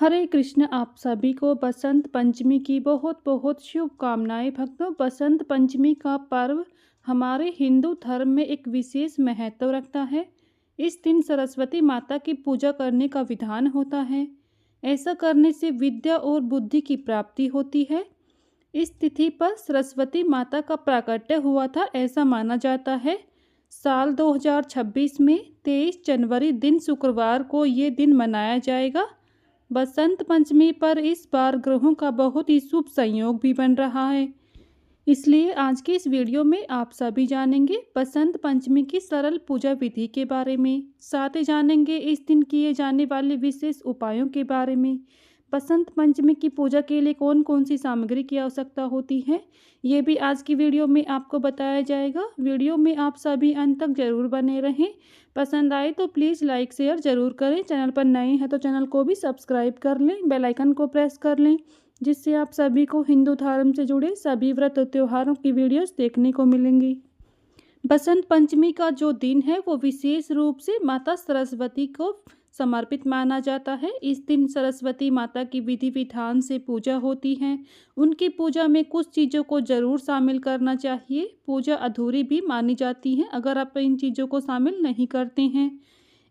हरे कृष्ण। आप सभी को बसंत पंचमी की बहुत बहुत शुभकामनाएं। भक्तों, बसंत पंचमी का पर्व हमारे हिंदू धर्म में एक विशेष महत्व रखता है। इस दिन सरस्वती माता की पूजा करने का विधान होता है। ऐसा करने से विद्या और बुद्धि की प्राप्ति होती है। इस तिथि पर सरस्वती माता का प्राकट्य हुआ था, ऐसा माना जाता है। साल 2026 में 23 जनवरी दिन शुक्रवार को ये दिन मनाया जाएगा। बसंत पंचमी पर इस बार ग्रहों का बहुत ही शुभ संयोग भी बन रहा है। इसलिए आज की इस वीडियो में आप सभी जानेंगे बसंत पंचमी की सरल पूजा विधि के बारे में। साथ ही जानेंगे इस दिन किए जाने वाले विशेष उपायों के बारे में। बसंत पंचमी की पूजा के लिए कौन कौन सी सामग्री की आवश्यकता होती है, ये भी आज की वीडियो में आपको बताया जाएगा। वीडियो में आप सभी अंत तक जरूर बने रहें। पसंद आए तो प्लीज़ लाइक शेयर ज़रूर करें। चैनल पर नए हैं तो चैनल को भी सब्सक्राइब कर लें, बेल आइकन को प्रेस कर लें, जिससे आप सभी को हिंदू धर्म से जुड़े सभी व्रत और त्योहारों की वीडियोस देखने को मिलेंगी। बसंत पंचमी का जो दिन है वो विशेष रूप से माता सरस्वती को समर्पित माना जाता है। इस दिन सरस्वती माता की विधि विधान से पूजा होती है। उनकी पूजा में कुछ चीज़ों को ज़रूर शामिल करना चाहिए। पूजा अधूरी भी मानी जाती है अगर आप इन चीज़ों को शामिल नहीं करते हैं।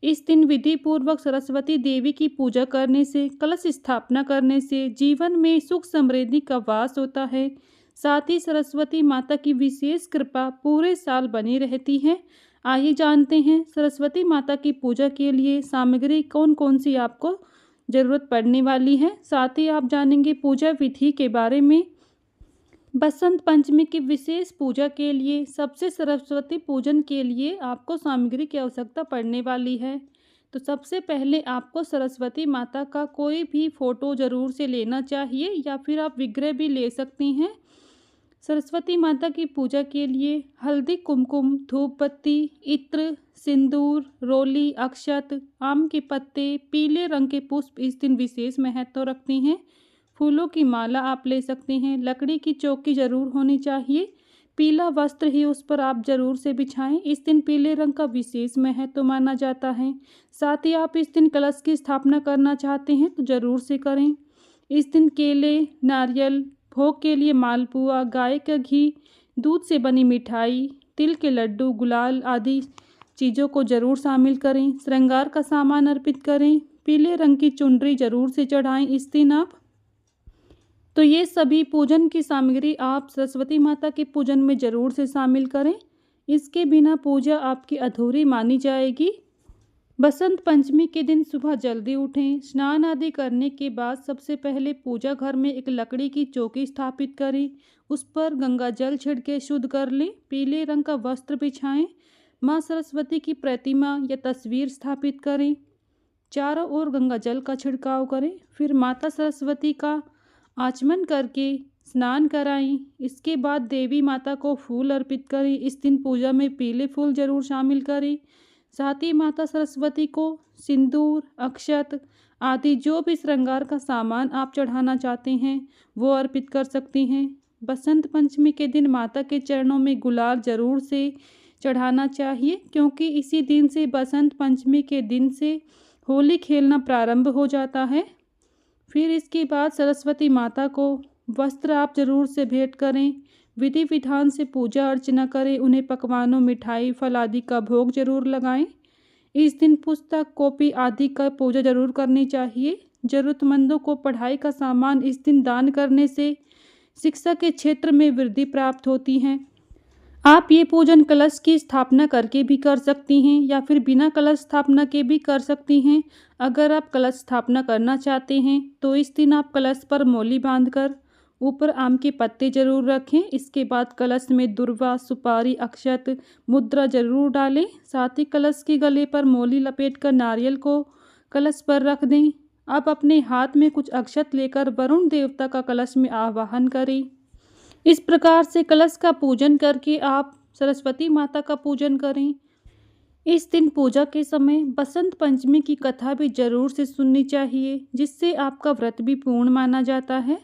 इस दिन विधि पूर्वक सरस्वती देवी की पूजा करने से, कलश स्थापना करने से जीवन में सुख समृद्धि का वास होता है। साथ ही सरस्वती माता की विशेष कृपा पूरे साल बनी रहती है। आइए जानते हैं सरस्वती माता की पूजा के लिए सामग्री कौन कौन सी आपको ज़रूरत पड़ने वाली है। साथ ही आप जानेंगे पूजा विधि के बारे में। बसंत पंचमी की विशेष पूजा के लिए सबसे सरस्वती पूजन के लिए आपको सामग्री की आवश्यकता पड़ने वाली है। तो सबसे पहले आपको सरस्वती माता का कोई भी फोटो ज़रूर से लेना चाहिए या फिर आप विग्रह भी ले सकती हैं। सरस्वती माता की पूजा के लिए हल्दी, कुमकुम, धूप बत्ती, इत्र, सिंदूर, रोली, अक्षत, आम के पत्ते, पीले रंग के पुष्प इस दिन विशेष महत्व रखते हैं। फूलों की माला आप ले सकते हैं। लकड़ी की चौकी ज़रूर होनी चाहिए। पीला वस्त्र ही उस पर आप ज़रूर से बिछाएं। इस दिन पीले रंग का विशेष महत्व माना जाता है। साथ ही आप इस दिन कलश की स्थापना करना चाहते हैं तो ज़रूर से करें। इस दिन केले, नारियल, भोग के लिए मालपुआ, गाय का घी, दूध से बनी मिठाई, तिल के लड्डू, गुलाल आदि चीज़ों को ज़रूर शामिल करें। श्रृंगार का सामान अर्पित करें। पीले रंग की चुनरी ज़रूर से चढ़ाएं इस दिन आप। तो ये सभी पूजन की सामग्री आप सरस्वती माता के पूजन में ज़रूर से शामिल करें। इसके बिना पूजा आपकी अधूरी मानी जाएगी। बसंत पंचमी के दिन सुबह जल्दी उठें। स्नान आदि करने के बाद सबसे पहले पूजा घर में एक लकड़ी की चौकी स्थापित करें। उस पर गंगा जल छिड़के शुद्ध कर लें। पीले रंग का वस्त्र बिछाएं। माँ सरस्वती की प्रतिमा या तस्वीर स्थापित करें। चारों ओर गंगा जल का छिड़काव करें। फिर माता सरस्वती का आचमन करके स्नान कराएं। इसके बाद देवी माता को फूल अर्पित करें। इस दिन पूजा में पीले फूल जरूर शामिल करें। साथ ही माता सरस्वती को सिंदूर, अक्षत आदि जो भी श्रृंगार का सामान आप चढ़ाना चाहते हैं वो अर्पित कर सकती हैं। बसंत पंचमी के दिन माता के चरणों में गुलाल जरूर से चढ़ाना चाहिए, क्योंकि इसी दिन से बसंत पंचमी के दिन से होली खेलना प्रारंभ हो जाता है। फिर इसके बाद सरस्वती माता को वस्त्र आप जरूर से भेंट करें। विधि विधान से पूजा अर्चना करें। उन्हें पकवानों, मिठाई, फल आदि का भोग जरूर लगाएं। इस दिन पुस्तक, कॉपी आदि का पूजा जरूर करनी चाहिए। ज़रूरतमंदों को पढ़ाई का सामान इस दिन दान करने से शिक्षा के क्षेत्र में वृद्धि प्राप्त होती है। आप ये पूजन कलश की स्थापना करके भी कर सकती हैं या फिर बिना कलश स्थापना के भी कर सकती हैं। अगर आप कलश स्थापना करना चाहते हैं तो इस दिन आप कलश पर मौली बांधकर ऊपर आम के पत्ते जरूर रखें। इसके बाद कलश में दुर्वा, सुपारी, अक्षत, मुद्रा जरूर डालें। साथ ही कलश के गले पर मौली लपेटकर नारियल को कलश पर रख दें। अब अपने हाथ में कुछ अक्षत लेकर वरुण देवता का कलश में आवाहन करें। इस प्रकार से कलश का पूजन करके आप सरस्वती माता का पूजन करें। इस दिन पूजा के समय बसंत पंचमी की कथा भी जरूर से सुननी चाहिए, जिससे आपका व्रत भी पूर्ण माना जाता है।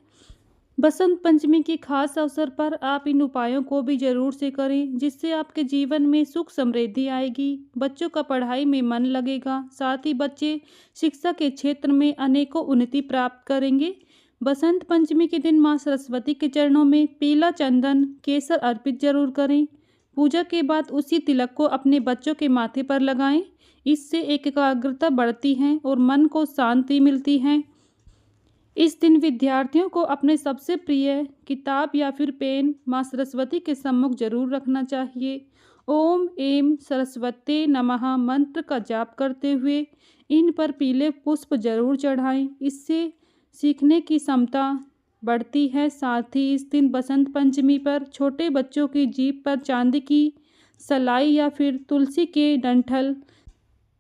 बसंत पंचमी के खास अवसर पर आप इन उपायों को भी ज़रूर से करें, जिससे आपके जीवन में सुख समृद्धि आएगी। बच्चों का पढ़ाई में मन लगेगा, साथ ही बच्चे शिक्षा के क्षेत्र में अनेकों उन्नति प्राप्त करेंगे। बसंत पंचमी के दिन माँ सरस्वती के चरणों में पीला चंदन केसर अर्पित जरूर करें। पूजा के बाद उसी तिलक को अपने बच्चों के माथे पर लगाएं। इससे एकाग्रता बढ़ती है और मन को शांति मिलती है। इस दिन विद्यार्थियों को अपने सबसे प्रिय किताब या फिर पेन माँ सरस्वती के सम्मुख जरूर रखना चाहिए। ओम एम सरस्वती नमः मंत्र का जाप करते हुए इन पर पीले पुष्प जरूर चढ़ाएं। इससे सीखने की क्षमता बढ़ती है। साथ ही इस दिन बसंत पंचमी पर छोटे बच्चों की जीभ पर चांदी की सलाई या फिर तुलसी के डंठल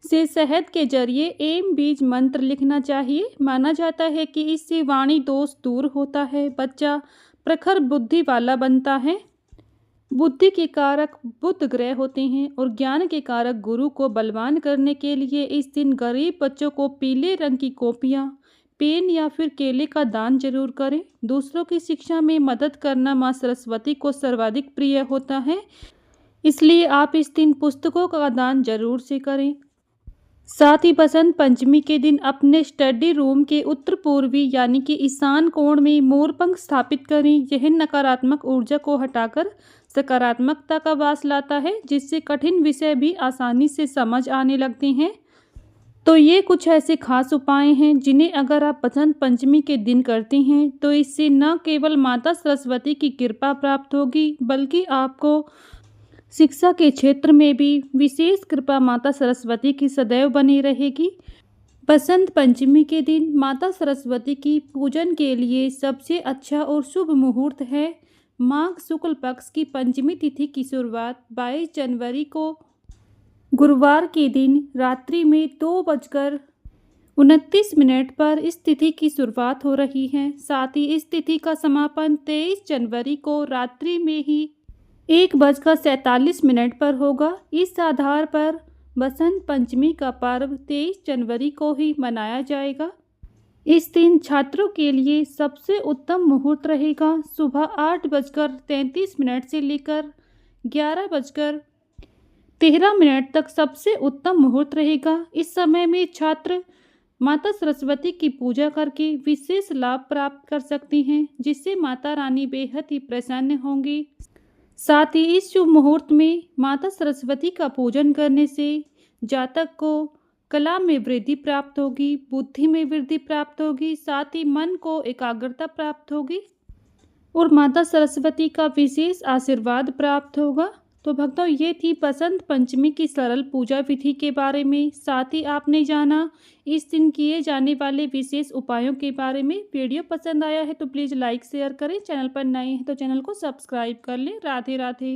से शहद के जरिए एम बीज मंत्र लिखना चाहिए। माना जाता है कि इससे वाणी दोष दूर होता है, बच्चा प्रखर बुद्धि वाला बनता है। बुद्धि के कारक बुध ग्रह होते हैं और ज्ञान के कारक गुरु को बलवान करने के लिए इस दिन गरीब बच्चों को पीले रंग की कॉपियाँ, पेन या फिर केले का दान जरूर करें। दूसरों की शिक्षा में मदद करना माँ सरस्वती को सर्वाधिक प्रिय होता है, इसलिए आप इस दिन पुस्तकों का दान जरूर से करें। साथ ही बसंत पंचमी के दिन अपने स्टडी रूम के उत्तर पूर्वी यानी कि ईशान कोण में मोरपंख स्थापित करें। यह नकारात्मक ऊर्जा को हटाकर सकारात्मकता का वास लाता है, जिससे कठिन विषय भी आसानी से समझ आने लगते हैं। तो ये कुछ ऐसे खास उपाय हैं जिन्हें अगर आप बसंत पंचमी के दिन करते हैं तो इससे न केवल माता सरस्वती की कृपा प्राप्त होगी, बल्कि आपको शिक्षा के क्षेत्र में भी विशेष कृपा माता सरस्वती की सदैव बनी रहेगी। बसंत पंचमी के दिन माता सरस्वती की पूजन के लिए सबसे अच्छा और शुभ मुहूर्त है माघ शुक्ल पक्ष की पंचमी तिथि की शुरुआत 22 जनवरी को गुरुवार के दिन रात्रि में 2:29 पर इस तिथि की शुरुआत हो रही है। साथ ही इस तिथि का समापन 23 जनवरी को रात्रि में ही 1:47 पर होगा। इस आधार पर बसंत पंचमी का पर्व 23 जनवरी को ही मनाया जाएगा। इस दिन छात्रों के लिए सबसे उत्तम मुहूर्त रहेगा सुबह 8:33 से लेकर 11:13 तक सबसे उत्तम मुहूर्त रहेगा। इस समय में छात्र माता सरस्वती की पूजा करके विशेष लाभ प्राप्त कर सकती हैं, जिससे माता रानी बेहद ही प्रसन्न होंगी। साथ ही इस शुभ मुहूर्त में माता सरस्वती का पूजन करने से जातक को कला में वृद्धि प्राप्त होगी, बुद्धि में वृद्धि प्राप्त होगी, साथ ही मन को एकाग्रता प्राप्त होगी और माता सरस्वती का विशेष आशीर्वाद प्राप्त होगा। तो भक्तों, ये थी बसंत पंचमी की सरल पूजा विधि के बारे में। साथ ही आपने जाना इस दिन किए जाने वाले विशेष उपायों के बारे में। वीडियो पसंद आया है तो प्लीज़ लाइक शेयर करें। चैनल पर नए हैं तो चैनल को सब्सक्राइब कर लें। राधे राधे।